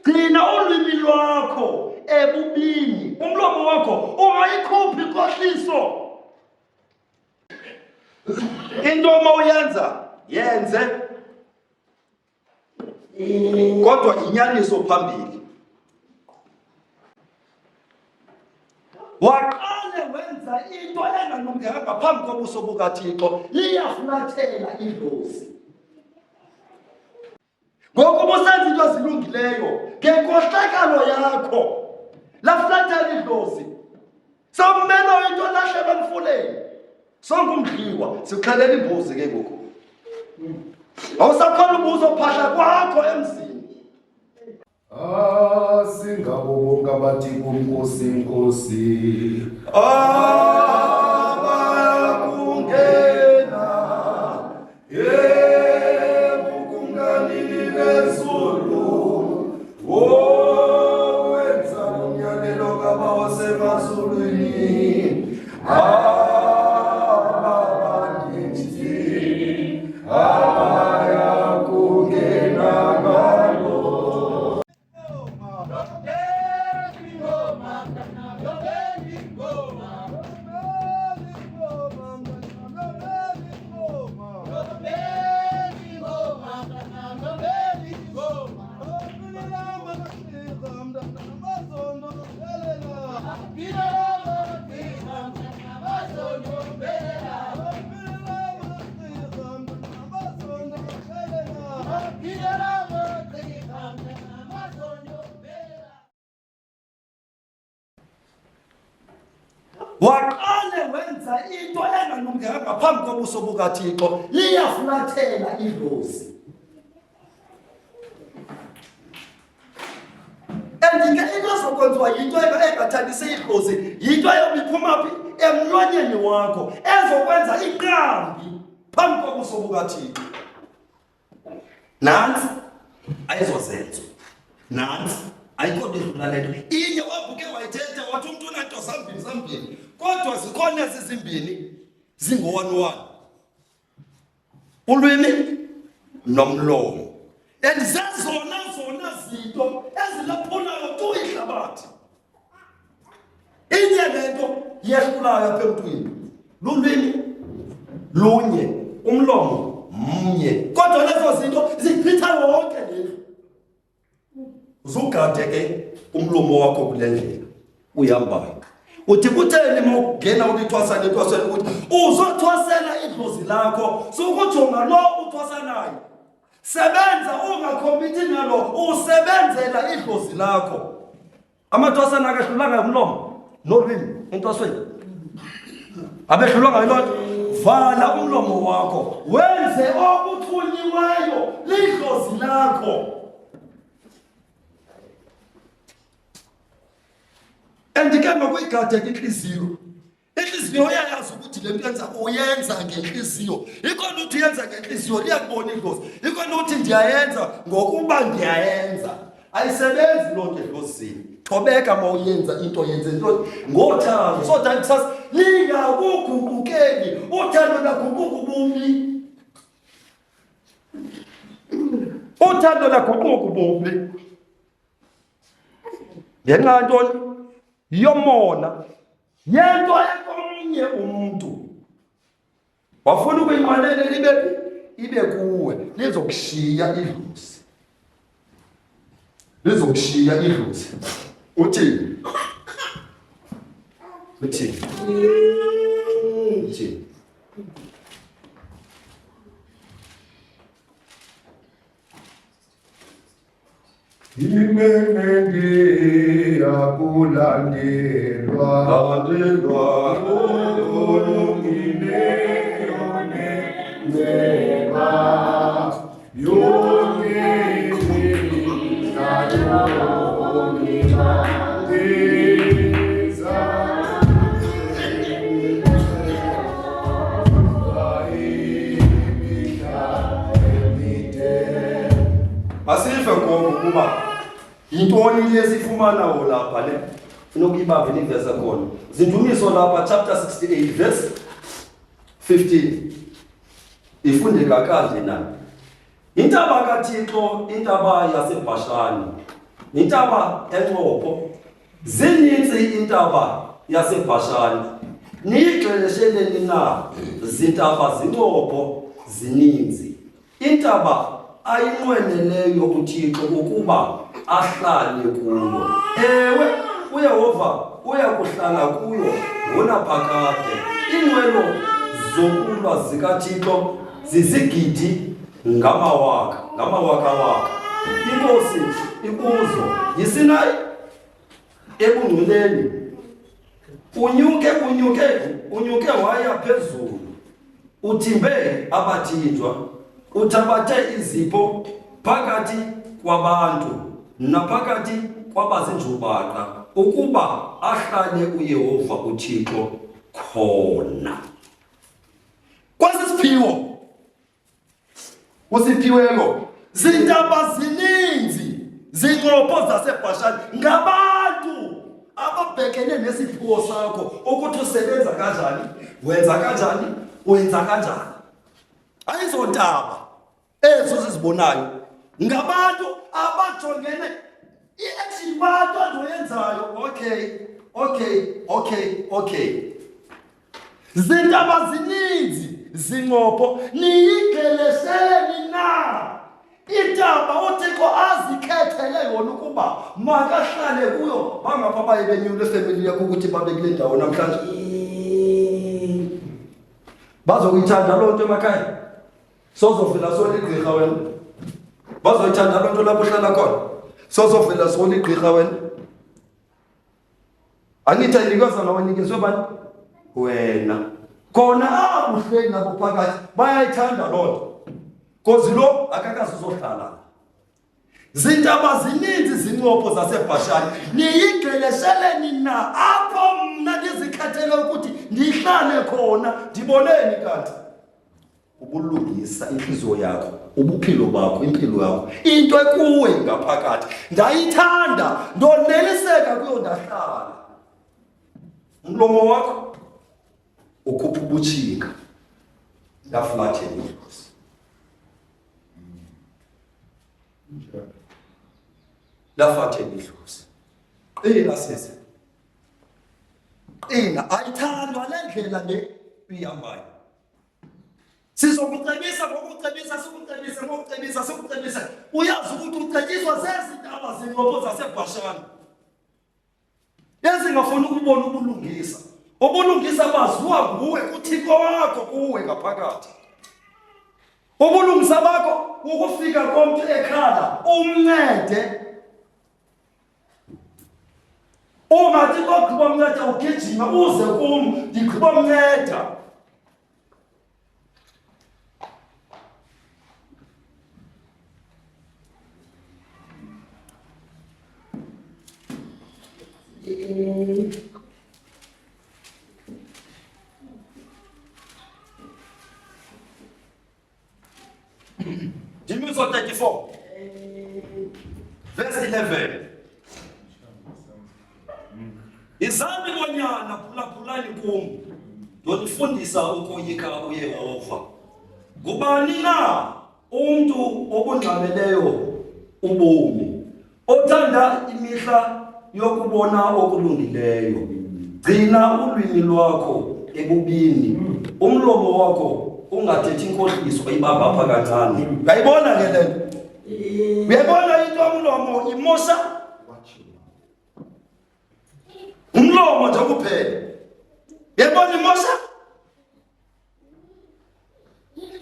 gcina ulimi lwakho ebubini, umlomo wakho ungayikhuphi inkohliso. Into uma uyenza yenze, kodwa inyaniso phambili. Waqale wenza into engalunganga phambi kobuso bukaThixo, liyafulathela idlozi. Ngoku ubusenza into ezilungileyo ngenkohlakalo yakho, lafulathela idlozi. Sawumelo into lahlelwa emfuleni, sonke umdliwa sixhelela imbuzi ke ngoku. Awusakhona ubuzo phahla kwakho emzini. Singabo bonke abathi kuNkosi Nkosi. Abakungena ebukunganini bezulu, wenza umyalelo kaBaba wasemazulwini. Waqale wenza into engalunganga phambi kobuso bukaThixo, liyafulathela idlozi. Andike into ezokwenziwa yinto engathandise idlozi, yinto eyobiphuma phi emlonyeni wakho, ezokwenza iqambi phambi kobuso bukaThixo. Nansi ayizozenzo, nansi ayikho nto edlula lento. Inye wabuke wayithetha wathi umuntu unanto zambini, kodwa zikhona ezizimbini zingo-1-1, ulwimi nomlomo. And zezona zinto ezilaphulayo tu ihlabathi. Inye lento yehlulayo apha emntwini lulwimi lunye, umlomo mnye, kodwa lezo zinto zichitha wonke lendlu. Uzugade ke umlomo wakho kule ndlela uhambayo. Uthi kutheni uma ungena ulithwasa lethwaseni ukuthi uzothwasela idlozi lakho, sokujonga lo uthwasanayo. Sebenza ungakhomithi nalo, usebenzela idlozi lakho. Amathwasana akahlulanga umlomo nolwimi entwasweni. Abehlulanga yilonto. Vala umlomo wakho, wenze okuthunyiweyo lidlozi lakho. Andike nokuyigade inhliziyo. Inhliziyo uyayazi ukuthi le nto yenza uyenza ngenhliziyo. Ikhona uthi uyenza ngenhliziyo liyakubona idlozi. Ikhona uthi ndiyayenza ngokuba ndiyayenza. Ayisebenzi lo nto edlozini. Thobeka uma uyenza into yenze into ngothando. Sothanda kusasa lingakugugukeli, uthando laguquka ubumbi. Uthando laguquka ubumbi. Ngenxa yantoni? Yomona yento ekomnye umuntu wafuna ukuyinqwalela ibe kuwe, lizokushiya idlozi. Uthini? Imenendi akulandelwa olungine yone neba yone asife ngokuba yintoni lesifumanayo lapha le unokuyibamba ivesi khona. Zindumiso lapha chapter 68 verse 15. Ifunde kakade na. Intaba kaThixo, intaba yaseBhashani. intaba encopho, zininzi intaba yaseBhashani. Niyixelesheleni na, zintaba zincopho zininzi. Intaba ayinqweneleyo uThixo ukuba ahlale kuyo. Ewe, uYehova uya kuhlala kuyo ngonaphakade. Iinqwelo zokulwa zikaThixo zizigidi ngamawaka. Inkosi ikuzo yiSinayi ebungcweleni. Unyuke waya phezulu. Uthimbe abathinjwa. Uthabathe izipho phakathi kwabantu naphakathi kwabazinjubaqa ukuba ahlale uYehova uThixo khona. Kwasisiphiwo usiphiwelo zintaba zininzi zincopho zaseBhashani ngabantu ababhekene nesiphiwo sakho ukuthi usebenza kanjani, wenza kanjani. Ayizontaba ezo sizibonayo ngabantu abajongene i-action bantu azoyenzayo. Okay. Zintaba zininzi zincopho, niyigeleseni na intaba uThixo azikhethele yona ukuba makahlale kuyo. Bangapha baye benyule efamily yakho ukuthi babe kule ndawo namhlanje. Bazokuyithanda loo nto emakhaya. Sozovela sona igqirha wena. Bazoyithanda loo nto lapho uhlala khona. Sozovela sona igqirha wena. Angithi ayinikezana wanikezwe bani? Wena. Khona abuhleli nabo phakathi bayayithanda loo nto. Kozi lo akakazi uzohlala. Zintaba zininzi zincopho zaseBhashani, niyigqelesheleni na apho mna ndizikhathele ukuthi ndihlale khona. Ndiboneni kanti ubulungisa inhliziyo yakho, ubuphilo bakho, impilo yakho, into ekuwe ngaphakathi. Ndayithanda, ndoneliseka kuyo, ndahlala. Umlomo wakho ukhupha ubutshika, laflathela idlozi. Lafathela idlozi. Qina sisi. Qina, ayithandwa le ndlela le uyihambayo. Sizokucebisa ngokucebisa. Uyazi ukuthi ucetyiswa zezintaba zincopho zaseBhashani. Ezingafuni ukubona ubulungisa. Ubulungisa baziwa nguwe, kuThixo wakho kuwe ngaphakathi. Ubulungisa bakho ukufika komntu ekhala umncede. Ungathi ogqiba umnceda ugijima uze kum ndigqiba umnceda. Deuteronomy 34 verse 11. Izani bonyana phulaphulani kum, ndonifundisa ukoyika uYehova. Ngubani na umuntu obungxameleyo ubomi, othanda imihla yokubona okulungileyo. Gcina ulwimi lwakho ebubini, umlomo wakho ungathethi inkohliso ibamba apha kancane. Uyayibona ke le nto? Uyayibona into umlomo imosha? Umlomo nje kuphela. Uyayibona imosha?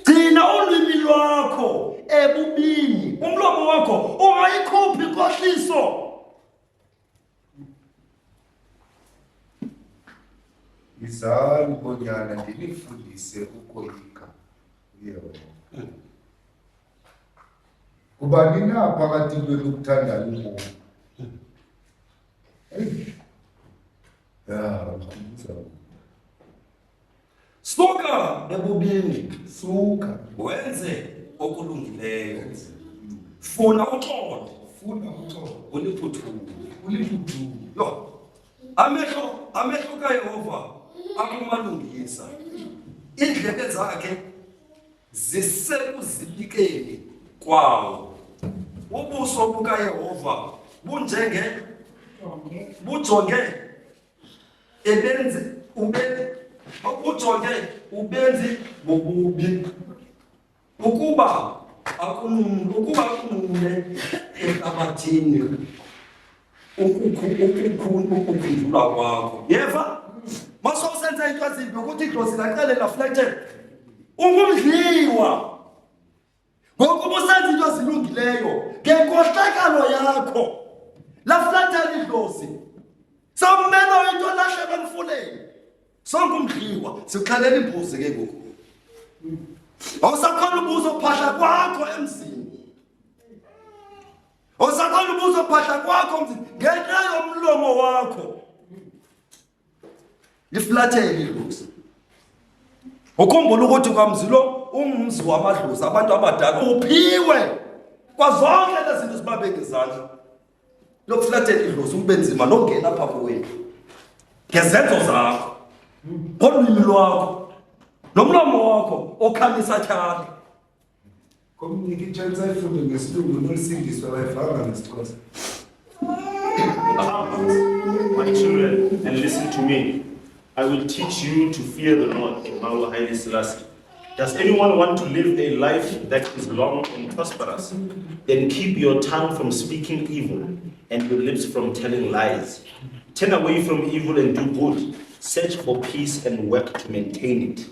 Gcina ulwimi lwakho ebubini, umlomo wakho ungayikhuphi inkohliso. Izani bonyana ndinifundise ukoyika uYehova. Ubani na phakathi kwenu ukuthanda ubomi? Suka ebubini, Suka wenze okulungileyo. Funa uxolo, uliphuthule. Yo, amehlo kaYehova akumalungisa. Indlebe zakhe zisekuzibikeni kwawo. Ubuso bukaYehova bujonge ubenzi bobubi ukuba akunule ehlabathini ukukhumbula kwakho. Yeva masosenza into ezimbi ukuthi idlozi laxelela flethe ungumdliwa ngokuba usenza into ezilungileyo ngenkohlakalo yakho laflathela idlozi samena into lahleka emfuleni sonke umdliwa sikuxalela imbuzi ke ngoku awusakhona ubuzo phahla kwakho emzini awusakhona ubuzo phahla kwakho emzini ngenxa yomlomo wakho liflathele idlozi ukhumbula ukuthi kwamzilo umzi wamadlozi abantu abadala uphiwe kwazonke lezi zinto zibabeke izandla lokuflathela idlozi ube nzima nongena apha kuwena ngezenzo zakho ngolwimi lwakho nomlomo wakho okhalisa tyhali Komniki itshansi ayifunde ngesilungu nolisindiswa bayifanga ngesixhosa. My children, and listen to me. I will teach you to fear the Lord, Immanuel Haile Selassie. Does anyone want to live a life that is long and prosperous? Then keep your tongue from speaking evil and your lips from telling lies. Turn away from evil and do good. Search for peace and work to maintain it.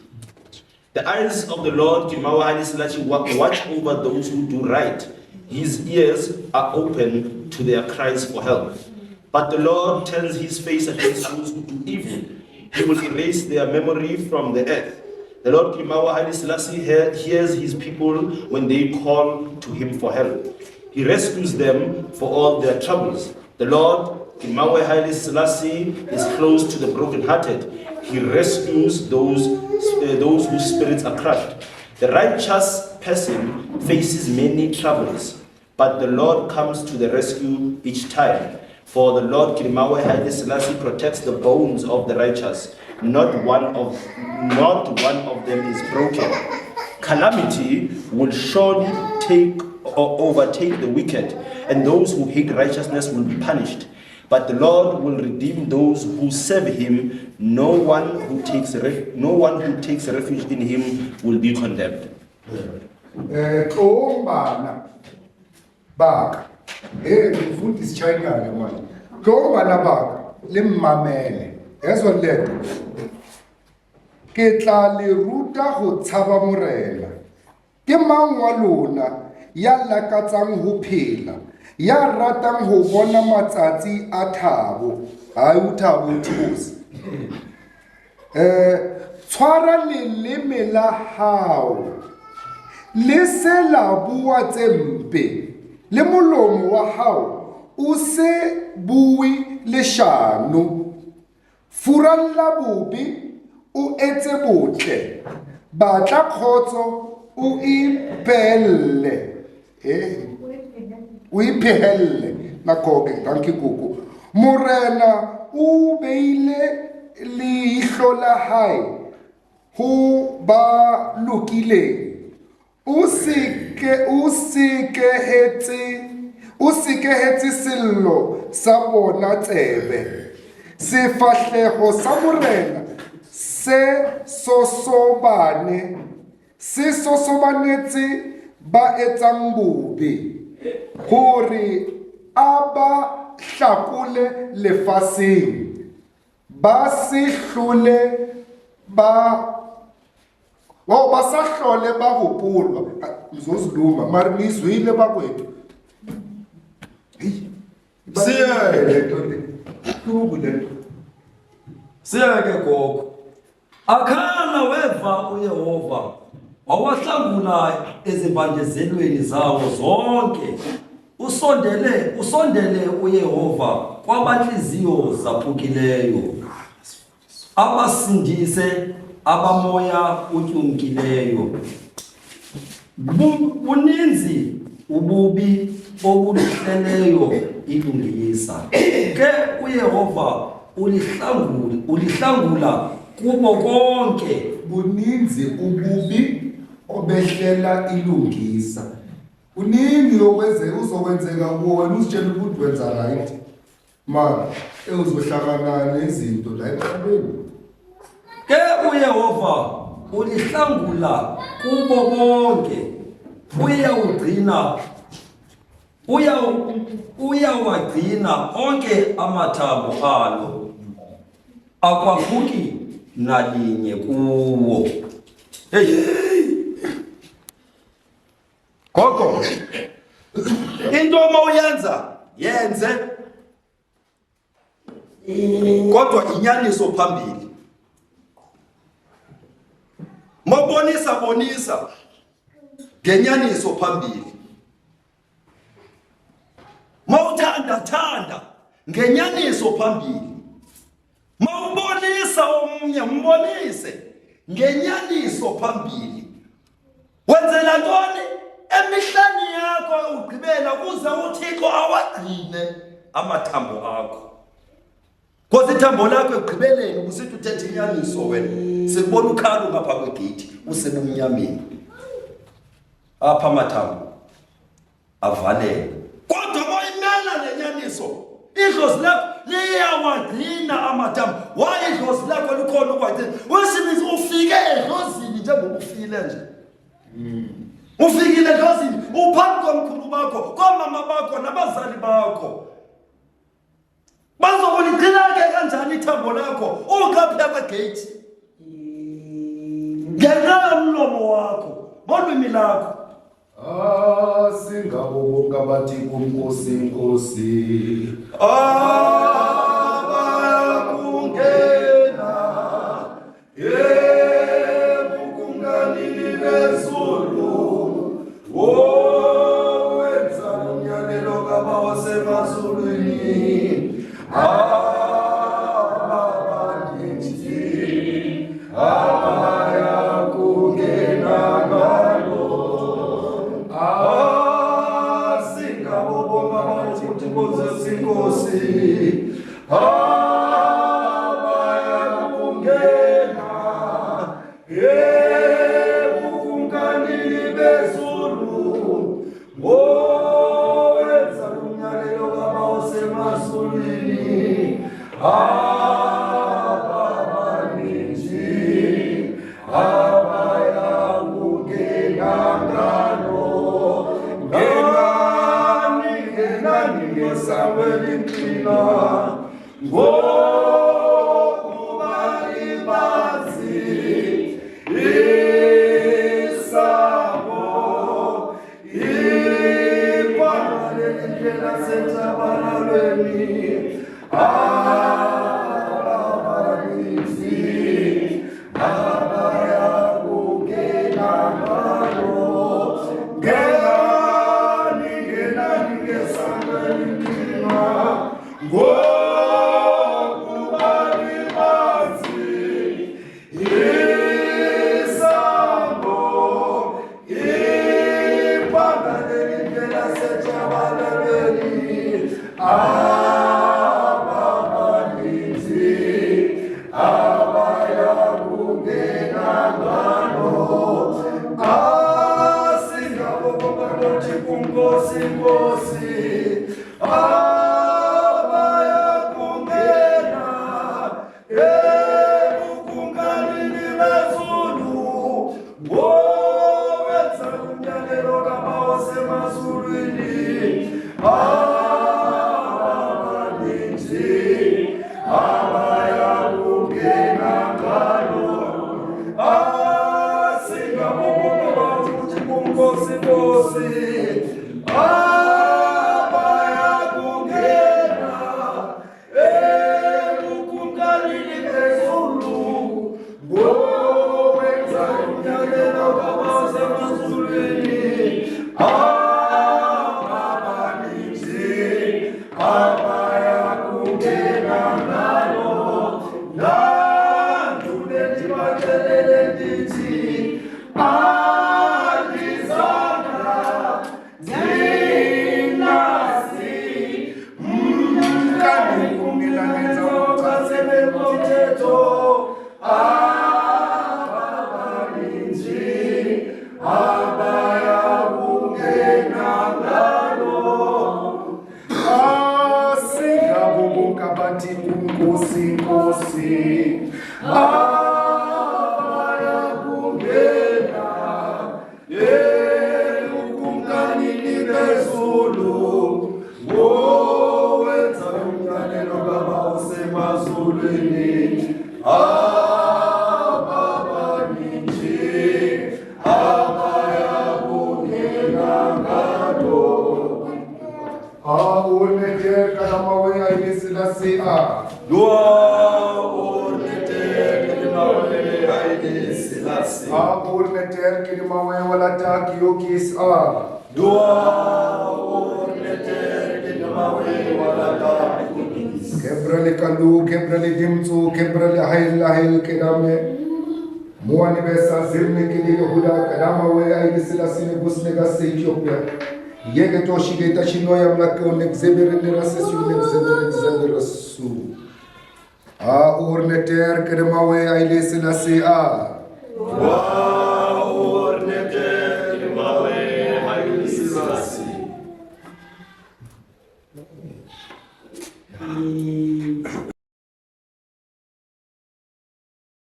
The eyes of the Lord, Immanuel Haile Selassie, watch over those who do right. His ears are open to their cries for help. But the Lord turns his face against those who do evil. He will erase their memory from the earth. The Lord Immanuel Haile Selassie hears his people when they call to him for help. He rescues them for all their troubles. The Lord Immanuel Haile Selassie is close to the brokenhearted. He rescues those whose spirits are crushed. The righteous person faces many troubles, but the Lord comes to the rescue each time. For the Lord Immanuel Haile Selassie protects the bones of the righteous. Not one of them is broken. Calamity will surely overtake the wicked, and those who hate righteousness will be punished. But the Lord will redeem those who serve him. No one who takes refuge in him will be condemned. Mfundisi China manje. Ngoba baka limmamele. Yeso leto. Ke tla le ruta go tshaba morena. Ke mang wa lona ya lakatsang ho phela, ya ratang ho bona matsatsi a thabo, ha o thabo thusi. Tshwara leleme la hao. Le se la bua tsempe. Le molomo wa hao o se bui leshano. Furalla bobe o etse botle. Batla khotso o ipelle. O ipelle. Nakoke, danke koko. Morena o beile leihlo la hae ho ba lokile. O sekehetse sello sa bona tsebe. Sefahlego sa morena se sosobanetse ba etsang bobe hore aba hlakole lefaseng ba se hlole ba sa hlole ba hopolwa mzoziluma mari nizwile bakwethu Siyeke gogo. Akhala weva uYehova wawahlangula ezimbandezelweni zawo zonke. Usondele uYehova kwabanhliziyo zaphukileyo. Abasindise abamoya utyumkileyo. Buninzi ububi obuhleleyo ilungisa. Ke uYehova ulihlangula kubo konke. Buninzi ububi obehlela ilungisa. Uningi uzokwenzeka kuwo wena uzitshela ukuthi wenza right. Mara uzohlangana nezinto la emhlabeni. Ke uYehova ulihlangula kubo bonke. Uyawagcina onke amathambo alo. Akwavuki nalinye kuwo. Hey. Gogo. Into mawuyenza yenze. Kodwa inyaniso phambili. Bonisa ngenyaniso phambili. Thanda ngenyaniso phambili. Mawubonisa omnye mbonise ngenyaniso phambili. Wenzela ntoni emihlani yakho ugqibela kuze uThixo awagcine amathambo akho. Because ithambo lakho egqibeleni usithi uthethe inyaniso wena. Sikubona ukhalo ngapha kwegate usebumnyameni. Apha amathambo avalele. Kodwa moyimela lenyaniso. Idlozi lakho liyawagcina amathambo. Why idlozi lakho likhona ukwagcina? Wesimizi ufike edlozini njengoba ufile nje. Ufikile edlozini uphambi komkhulu bakho, komama bakho nabazali bakho. Bazokuligcina ke kanjani ithambo lakho ungapha kwegate? Ngenxa yomlomo wakho, ngolwimi lakho. Singabonga bathi kuNkosi Nkosi. Abayakungena ebukunganini bezulu. Wenza umyalelo kaBaba wasemazulwini. Abaya kungena bathi kunkosi nkosi bayakungena ukumkanini bezulu wenza umyalelo baba usemazulwini Kebrali kalu, kebrali dimtu, kebrali hail kedame. Muani besa zirne kini Yehuda kadama we aili silasi ne busne gasse Ethiopia. Yege toshi ge tachino ya mlake onek zebere ne rasesu ne zebere rasu. Urne ter kedama we aili silasi urne ter kedama we aili silasi.